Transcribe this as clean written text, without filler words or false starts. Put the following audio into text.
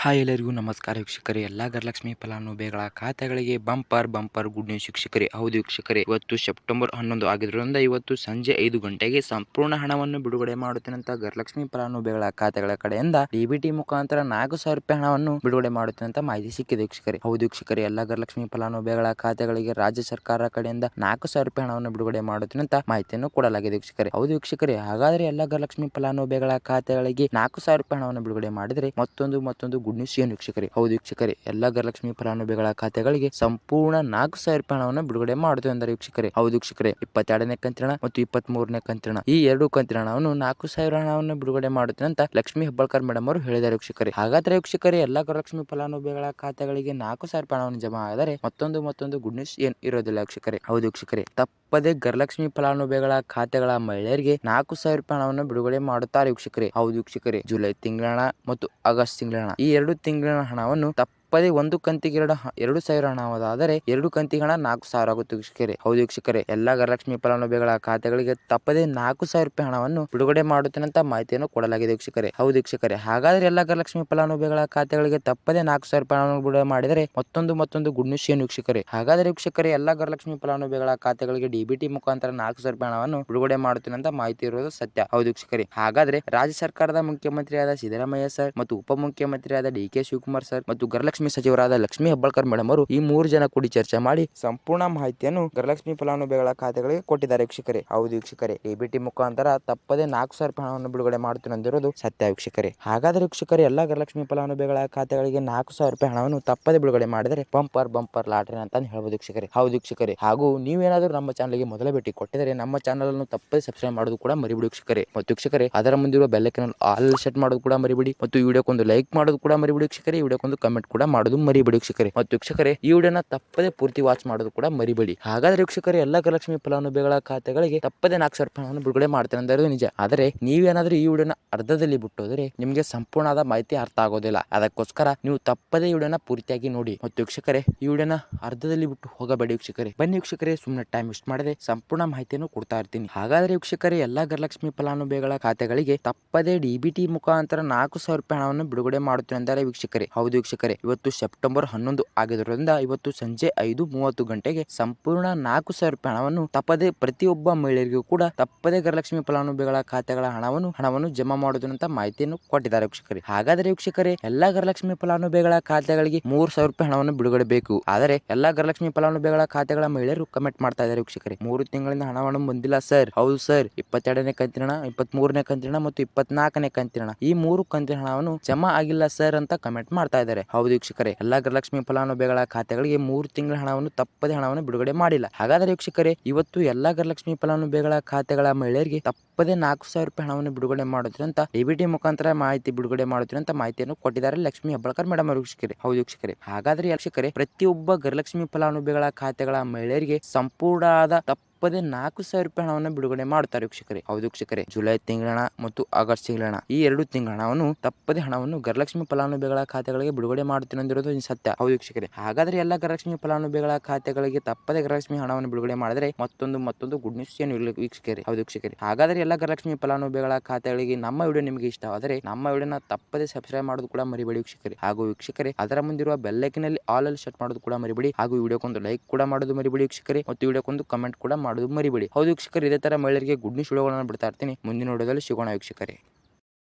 Hi ಎಲ್ಲರಿಗೂ ನಮಸ್ಕಾರ ವೀಕ್ಷಕರೇ. ಎಲ್ಲ ಗೃಹಲಕ್ಷ್ಮಿ ಫಲಾನುಭವಿಗಳ ಖಾತೆಗಳಿಗೆ ಬಂಪರ್ ಗುಡ್ ನ್ಯೂಸ್ ವೀಕ್ಷಕರೇ. ಹೌದು ವೀಕ್ಷಕರೇ, ಇವತ್ತು ಸೆಪ್ಟೆಂಬರ್ 11 ಆಗಿರೋದ್ರಿಂದ ಇವತ್ತು ಸಂಜೆ 5 ಗಂಟೆಗೆ ಸಂಪೂರ್ಣ ಹಣವನ್ನು ಬಿಡುಗಡೆ ಮಾಡುತ್ತೇನಂತ ಗೃಹಲಕ್ಷ್ಮಿ ಫಲಾನುಭವಿಗಳ ಖಾತೆಗಳ ಕಡೆಯಿಂದ ಡಿಬಿಟಿ ಮುಖಾಂತರ 4,000 ರೂಪಾಯಿ ಹಣವನ್ನು ಬಿಡುಗಡೆ ಮಾಡುತ್ತೇನಂತ ಮಾಹಿತಿ ಸಿಕ್ಕಿದೆ ವೀಕ್ಷಕರೇ. ಹೌದು ವೀಕ್ಷಕರೇ, ಎಲ್ಲ ಗೃಹಲಕ್ಷ್ಮಿ ಫಲಾನುಭವಿಗಳ ಖಾತೆಗಳಿಗೆ ರಾಜ್ಯ ಸರ್ಕಾರ ಕಡೆಯಿಂದ 4,000 ರೂಪಾಯಿ ಹಣವನ್ನು ಬಿಡುಗಡೆ ಮಾಡುತ್ತೇನಂತ ಮಾಹಿತಿಯನ್ನು ಕೊಡಲಾಗಿದೆ ವೀಕ್ಷಕರೇ. ಹೌದು ವೀಕ್ಷಕರೇ, ಹಾಗಾದರೆ ಎಲ್ಲ ಗೃಹಲಕ್ಷ್ಮಿ ಫಲಾನುಭವಿಗಳ ಖಾತೆಗಳಿಗೆ 4,000 ರೂಪಾಯಿ ಹಣವನ್ನು ಬಿಡುಗಡೆ ಮಾಡಿದರೆ ಮತ್ತೊಂದು ಗುಡ್ ನ್ಯೂಸ್ ಏನು ವೀಕ್ಷಕರೇ. ಹೌದು ವೀಕ್ಷಕರೇ, ಎಲ್ಲ ಗೃಹಲಕ್ಷ್ಮಿ ಫಲಾನುಭವಿಗಳ ಖಾತೆಗಳಿಗೆ ಸಂಪೂರ್ಣ 4,000 ರೂಪಾಯಿ ಹಣವನ್ನು ಬಿಡುಗಡೆ ಮಾಡುತ್ತೇವೆ ಅಂದರೆ ವೀಕ್ಷಕರೇ. ಹೌದು ವೀಕ್ಷಕರೇ, 22ನೇ ಕಂತಿನ ಮತ್ತು 23ನೇ ಕಂತಿನ ಈ 2 ಕಂತಿನ ಹಣವನ್ನು 4,000 ಹಣವನ್ನು ಬಿಡುಗಡೆ ಮಾಡುತ್ತೇನೆ ಅಂತ ಲಕ್ಷ್ಮಿ ಹೆಬ್ಬಾಳ್ಕರ್ ಮೇಡಮ್ ಅವರು ಹೇಳಿದ್ದಾರೆ ವೀಕ್ಷಕರೇ. ಹಾಗಾದ್ರೆ ವೀಕ್ಷಕರೇ, ಎಲ್ಲ ಗೃಹಲಕ್ಷ್ಮಿ ಫಲಾನುಭವಿಗಳ ಖಾತೆಗಳಿಗೆ 4,000 ರೂಪಾಯಿ ಹಣವನ್ನು ಜಮಾ ಆದರೆ ಮತ್ತೊಂದು ಗುಡ್ ನ್ಯೂಸ್ ಏನು ಇರೋದಿಲ್ಲ ವೀಕ್ಷಕರೇ. ಹೌದು ವೀಕ್ಷಕರೇ, ತಪ್ಪದೇ ಗೃಹಲಕ್ಷ್ಮಿ ಫಲಾನುಭವಿಗಳ ಖಾತೆಗಳ ಮಹಿಳೆಯರಿಗೆ 4,000 ರೂಪಾಯಿ ಹಣವನ್ನು ಬಿಡುಗಡೆ ಮಾಡುತ್ತಾರೆ ವೀಕ್ಷಕರೇ. ಹೌದು ವೀಕ್ಷಕರೇ, ಜುಲೈ ತಿಂಗಳ ಹಣ ಮತ್ತು ಆಗಸ್ಟ್ ತಿಂಗಳ ಹಣ ಈ 2 ತಿಂಗಳ ಹಣವನ್ನು ತಪ್ಪದೇ ಒಂದು ಕಂತಿಗೆ 2,000 ಹಣವಾದರೆ 2 ಕಂತಿಗೆ ಹಣ 4,000 ಆಗುತ್ತೆ ವೀಕ್ಷಕರೇ. ಹೌದು ವೀಕ್ಷಕರೇ, ಎಲ್ಲ ಗೃಹಲಕ್ಷ್ಮಿ ಫಲಾನುಭವಿಗಳ ಖಾತೆಗಳಿಗೆ ತಪ್ಪದೇ 4,000 ರೂಪಾಯಿ ಹಣವನ್ನು ಬಿಡುಗಡೆ ಮಾಡುತ್ತೇನಂತ ಮಾಹಿತಿಯನ್ನು ಕೊಡಲಾಗಿದೆ ವೀಕ್ಷಕರೇ. ಹೌದು ವೀಕ್ಷಕರೇ, ಹಾಗಾದ್ರೆ ಎಲ್ಲ ಗೃಹಲಕ್ಷ್ಮಿ ಫಲಾನುಭವಿಗಳ ಖಾತೆಗಳಿಗೆ ತಪ್ಪದೇ 4,000 ರೂಪಾಯಿ ಹಣವನ್ನು ಬಿಡುಗಡೆ ಮಾಡಿದರೆ ಮತ್ತೊಂದು ಗುಡ್ ನ್ಯೂಸ್ ಏನು ವೀಕ್ಷಕರೇ. ಹಾಗಾದ್ರೆ ವೀಕ್ಷಕರೇ, ಎಲ್ಲ ಗೃಹಲಕ್ಷ್ಮಿ ಫಲಾನುಭವಿಗಳ ಖಾತೆಗಳಿಗೆ ಡಿಬಿಟಿ ಮುಖಾಂತರ 4,000 ರೂಪಾಯಿ ಹಣವನ್ನು ಬಿಡುಗಡೆ ಮಾಡುತ್ತೇನಂತ ಮಾಹಿತಿ ಇರುವುದು ಸತ್ಯ. ಹೌದು ವೀಕ್ಷಕರೇ, ಹಾಗಾದ್ರೆ ರಾಜ್ಯ ಸರ್ಕಾರದ ಮುಖ್ಯಮಂತ್ರಿಯಾದ ಸಿದ್ದರಾಮಯ್ಯ ಸರ್ ಮತ್ತು ಉಪಮುಖ್ಯಮಂತ್ರಿಯಾದ ಡಿ.ಕೆ. ಶಿವಕುಮಾರ್ ಸರ್ ಮತ್ತು ಗೃಹಲಕ್ಷ್ಮಿ ಸಚಿವರಾದ ಲಕ್ಷ್ಮಿ ಹೆಬ್ಬಾಳ್ಕರ್ ಮೇಡಮ್ ಅವರು ಈ 3 ಜನ ಕೂಡಿ ಚರ್ಚೆ ಮಾಡಿ ಸಂಪೂರ್ಣ ಮಾಹಿತಿಯನ್ನು ಗೃಹಲಕ್ಷ್ಮಿ ಫಲಾನುಭವಿಗಳ ಖಾತೆಗಳಿಗೆ ಕೊಟ್ಟಿದ್ದಾರೆ ವೀಕ್ಷಕರೇ. ಹೌದು ವೀಕ್ಷಕರೇ, ಡಿಬಿಟಿ ಮುಖಾಂತರ ತಪ್ಪದೇ 4,000 ರೂಪಾಯಿ ಹಣವನ್ನು ಬಿಡುಗಡೆ ಮಾಡುತ್ತಿರುವುದು ಸತ್ಯ ವೀಕ್ಷಕರೇ. ಹಾಗಾದ್ರೆ ವೀಕ್ಷಕರೇ, ಎಲ್ಲ ಗೃಹಲಕ್ಷ್ಮಿ ಫಲಾನುಭವಿಗಳ ಖಾತೆಗಳಿಗೆ 4,000 ರೂಪಾಯಿ ಹಣವನ್ನು ತಪ್ಪದೇ ಬಿಡುಗಡೆ ಮಾಡಿದರೆ ಬಂಪರ್ ಲಾಟರಿ ಅಂತ ಹೇಳ್ಬೋದು ವೀಕ್ಷಕರೇ. ಹೌದು ವೀಕ್ಷಕರೇ, ಹಾಗೂ ನೀವೇನಾದರೂ ನಮ್ಮ ಚಾನಲ್ಗೆ ಮೊದಲ ಭೇಟಿ ಕೊಟ್ಟಿದರೆ ನಮ್ಮ ಚಾನಲ್ ಅನ್ನು ತಪ್ಪದೇ ಸಬ್ಸ್ಕ್ರೈಬ್ ಮಾಡೋದು ಕೂಡ ಮರಿಬಿಡಿ ವೀಕ್ಷಕರೇ. ಮತ್ತು ವೀಕ್ಷಕರೇ, ಅದರ ಮುಂದಿರುವ ಬೆಲ್ ಐಕಾನ್ ಆಲ್ ಸೆಟ್ ಮಾಡೋದು ಕೂಡ ಮರಿಬಿಡಿ ಮತ್ತು ಈ ವಿಡಿಯೋಕ್ಕೊಂದು ಲೈಕ್ ಮಾಡೋದು ಕೂಡ ಮರಿಬಿಡಿ ವೀಕ್ಷಕರೇ. ಈ ವಿಡಿಯೋಕ್ಕೊಂದು ಕಮೆಂಟ್ ಕೂಡ ಮಾಡೋದು ಮರಿಬೇಡಿ ವೀಕ್ಷಕರೇ. ಮತ್ತು ವೀಕ್ಷಕರೇ, ಈ ವಿಡಿಯೋನ ತಪ್ಪದೇ ಪೂರ್ತಿ ವಾಚ್ ಮಾಡೋದು ಕೂಡ ಮರಿಬೇಡಿ. ಹಾಗಾದ್ರೆ ವೀಕ್ಷಕರೇ, ಎಲ್ಲ ಗೃಹಲಕ್ಷ್ಮಿ ಫಲಾನುಭವಿಗಳ ಖಾತೆಗಳಿಗೆ ತಪ್ಪದೇ 4,000 ರೂಪಾಯಿ ಹಣವನ್ನು ಬಿಡುಗಡೆ ಮಾಡ್ತೇನೆ ಅಂದರೆ ನಿಜ. ಆದರೆ ನೀವೇನಾದ್ರೂ ಈ ವಿಡಿಯೋನ ಅರ್ಧದಲ್ಲಿ ಬಿಟ್ಟೋದ್ರೆ ನಿಮಗೆ ಸಂಪೂರ್ಣವಾದ ಮಾಹಿತಿ ಅರ್ಥ ಆಗೋದಿಲ್ಲ. ಅದಕ್ಕೋಸ್ಕರ ನೀವು ತಪ್ಪದೇ ಈ ವಿಡಿಯೋನ ಪೂರ್ತಿಯಾಗಿ ನೋಡಿ. ಮತ್ತು ವೀಕ್ಷಕರೇ, ಈ ವಿಡಿಯೋನ ಅರ್ಧದಲ್ಲಿ ಬಿಟ್ಟು ಹೋಗಬೇಡಿ ವೀಕ್ಷಕರೇ. ಬನ್ನಿ ವೀಕ್ಷಕರೇ, ಸುಮ್ಮನೆ ಟೈಮ್ ವೇಸ್ಟ್ ಮಾಡದೆ ಸಂಪೂರ್ಣ ಮಾಹಿತಿಯನ್ನು ಕೊಡ್ತಾ ಇರ್ತೀನಿ. ಹಾಗಾದ್ರೆ ವೀಕ್ಷಕರೇ, ಎಲ್ಲ ಗೃಹಲಕ್ಷ್ಮಿ ಫಲಾನುಭವಿಗಳ ಖಾತೆಗಳಿಗೆ ತಪ್ಪದೇ ಡಿಬಿಟಿ ಮುಖಾಂತರ 4,000 ರೂಪಾಯಿ ಹಣವನ್ನು ಬಿಡುಗಡೆ ಮಾಡುತ್ತೇನೆ ಅಂದರೆ ವೀಕ್ಷಕರೇ. ಹೌದು ವೀಕ್ಷಕರೇ, ಇವತ್ತು ಸೆಪ್ಟೆಂಬರ್ 11 ಆಗಿರೋದ್ರಿಂದ ಇವತ್ತು ಸಂಜೆ 5:30 ಗಂಟೆಗೆ ಸಂಪೂರ್ಣ 4,000 ರೂಪಾಯಿ ಹಣವನ್ನು ತಪ್ಪದೇ ಪ್ರತಿಯೊಬ್ಬ ಮಹಿಳೆಯರಿಗೂ ಕೂಡ ತಪ್ಪದೇ ಗೃಹಲಕ್ಷ್ಮಿ ಫಲಾನುಭವಿಗಳ ಖಾತೆಗಳ ಹಣವನ್ನು ಜಮಾ ಮಾಡುವುದಂತ ಮಾಹಿತಿಯನ್ನು ಕೊಟ್ಟಿದ್ದಾರೆ ವೀಕ್ಷಕರೇ. ಹಾಗಾದ್ರೆ ವೀಕ್ಷಕರೇ, ಎಲ್ಲಾ ಗೃಹಲಕ್ಷ್ಮಿ ಫಲಾನುಭವಿಗಳ ಖಾತೆಗಳಿಗೆ 3,000 ರೂಪಾಯಿ ಹಣವನ್ನು ಬಿಡುಗಡೆ ಬೇಕು. ಆದರೆ ಎಲ್ಲಾ ಗೃಹಲಕ್ಷ್ಮಿ ಫಲಾನುಭವಿಗಳ ಖಾತೆಗಳ ಮಹಿಳೆಯರು ಕಮೆಂಟ್ ಮಾಡ್ತಾ ಇದ್ದಾರೆ ವೀಕ್ಷಕರೇ, 3 ತಿಂಗಳಿಂದ ಹಣವನ್ನು ಬಂದಿಲ್ಲ ಸರ್. ಹೌದು ಸರ್, 22ನೇ ಕಂತಿನ ಹಣ, 23ನೇ ಕಂತಿನ ಹಣ ಮತ್ತು 24ನೇ ಕಂತಿನ ಹಣ ಈ 3 ಕಂತಿನ ಹಣವನ್ನು ಜಮಾ ಆಗಿಲ್ಲ ಸರ್ ಅಂತ ಕಮೆಂಟ್ ಮಾಡ್ತಾ ಇದ್ದಾರೆ. ಹೌದು ವೀಕ್ಷಕರೇ, ಎಲ್ಲಾ ಗೃಹಲಕ್ಷ್ಮಿ ಫಲಾನುಭವಿಗಳ ಖಾತೆಗಳಿಗೆ 3 ತಿಂಗಳ ಹಣವನ್ನು ತಪ್ಪದೇ ಹಣವನ್ನು ಬಿಡುಗಡೆ ಮಾಡಿಲ್ಲ. ಹಾಗಾದರೆ ವೀಕ್ಷಕರೇ, ಇವತ್ತು ಎಲ್ಲಾ ಗೃಹಲಕ್ಷ್ಮಿ ಫಲಾನುಭವಿಗಳ ಖಾತೆಗಳ ಮಹಿಳೆಯರಿಗೆ ತಪ್ಪದೇ 4,000 ರೂಪಾಯಿ ಹಣವನ್ನು ಬಿಡುಗಡೆ ಮಾಡುತ್ತದೆ ಅಂತ ಡಿಬಿಟಿ ಮುಖಾಂತರ ಮಾಹಿತಿ ಬಿಡುಗಡೆ ಮಾಡುತ್ತದೆ ಅಂತ ಮಾಹಿತಿಯನ್ನು ಕೊಟ್ಟಿದ್ದಾರೆ ಲಕ್ಷ್ಮಿ ಹೆಬ್ಬಾಳ್ಕರ್ ಮೇಡಮ್ ಅವರು ವೀಕ್ಷಕರೇ. ಹೌದು ವೀಕ್ಷಕರೇ, ಹಾಗಾದ್ರೆ ವೀಕ್ಷಕರೇ, ಪ್ರತಿಯೊಬ್ಬ ಗೃಹಲಕ್ಷ್ಮಿ ಫಲಾನುಭವಿಗಳ ಖಾತೆಗಳ ಮಹಿಳೆಯರಿಗೆ ಸಂಪೂರ್ಣವಾದ ತಪ್ಪದೇ 4,000 ರೂಪಾಯಿ ಹಣವನ್ನು ಬಿಡುಗಡೆ ಮಾಡುತ್ತಾರೆ ವೀಕ್ಷಕರೇ. ಹೌದು ವೀಕ್ಷಕರೇ, ಜುಲೈ ತಿಂಗಳ ಹಣ ಮತ್ತು ಆಗಸ್ಟ್ ತಿಂಗಳ ಹಣ ಈ 2 ತಿಂಗಳ ಹಣವನ್ನು ತಪ್ಪದೇ ಹಣವನ್ನು ಗೃಹಲಕ್ಷ್ಮಿ ಫಲಾನುಭವಿಗಳ ಖಾತೆಗಳಿಗೆ ಬಿಡುಗಡೆ ಮಾಡುತ್ತಿರುವುದು ಸತ್ಯ. ಹೌದು ವೀಕ್ಷಕರೇ, ಹಾಗಾದ್ರೆ ಎಲ್ಲ ಗೃಹಲಕ್ಷ್ಮಿ ಫಲಾನುಭವಿಗಳ ಖಾತೆಗಳಿಗೆ ತಪ್ಪದೇ ಗೃಹಲಕ್ಷ್ಮಿ ಹಣವನ್ನು ಬಿಡುಗಡೆ ಮಾಡಿದರೆ ಮತ್ತೊಂದು ಗುಡ್ ನ್ಯೂಸ್ ಏನು ಇಲ್ಲ ವೀಕ್ಷಕರೇ. ಹೌದು ವೀಕ್ಷಕರೇ, ಹಾಗಾದ್ರೆ ಎಲ್ಲ ಗೃಹಲಕ್ಷ್ಮಿ ಫಲಾನುಭವಿಗಳ ಖಾತೆಗಳಿಗೆ ನಮ್ಮ ವಿಡಿಯೋ ನಿಮಗೆ ಇಷ್ಟವಾದರೆ ನಮ್ಮ ವಿಡಿಯೋನ ತಪ್ಪದೇ ಸಬ್ಸ್ಕ್ರೈಬ್ ಮಾಡೋದು ಕೂಡ ಮರಿಬೇಡಿ ವೀಕ್ಷಕರೇ. ಹಾಗೂ ವೀಕ್ಷಕರೇ, ಅದರ ಮುಂದಿರುವ ಬೆಲ್ ಐಕಾನ್ ಆಲ್ ಸೆಟ್ ಮಾಡೋದು ಕೂಡ ಮರಿಬೇಡಿ. ಹಾಗೂ ವಿಡಿಯೋಕ್ಕೊಂದು ಲೈಕ್ ಕೂಡ ಮಾಡೋದು ಮರಿಬೇಡಿ ವೀಕ್ಷಕರೇ. ಮತ್ತು ವಿಡಿಯೋಕ್ಕೊಂದು ಕಮೆಂಟ್ ಕೂಡ ಮಾಡೋದು ಮರಿಬೇಡಿ. ಹೌದು ವೀಕ್ಷಕರೇ, ಇದೇ ತರ ಮಹಿಳೆಯರಿಗೆ ಗುಡ್ ನ್ಯೂಸ್ ವಿಡಿಯೋಗಳನ್ನು ಬಿಡ್ತಾ ಇರ್ತೀನಿ. ಮುಂದಿನ ವಿಡಿಯೋದಲ್ಲಿ ಸಿಗೋಣ ವೀಕ್ಷಕರೇ.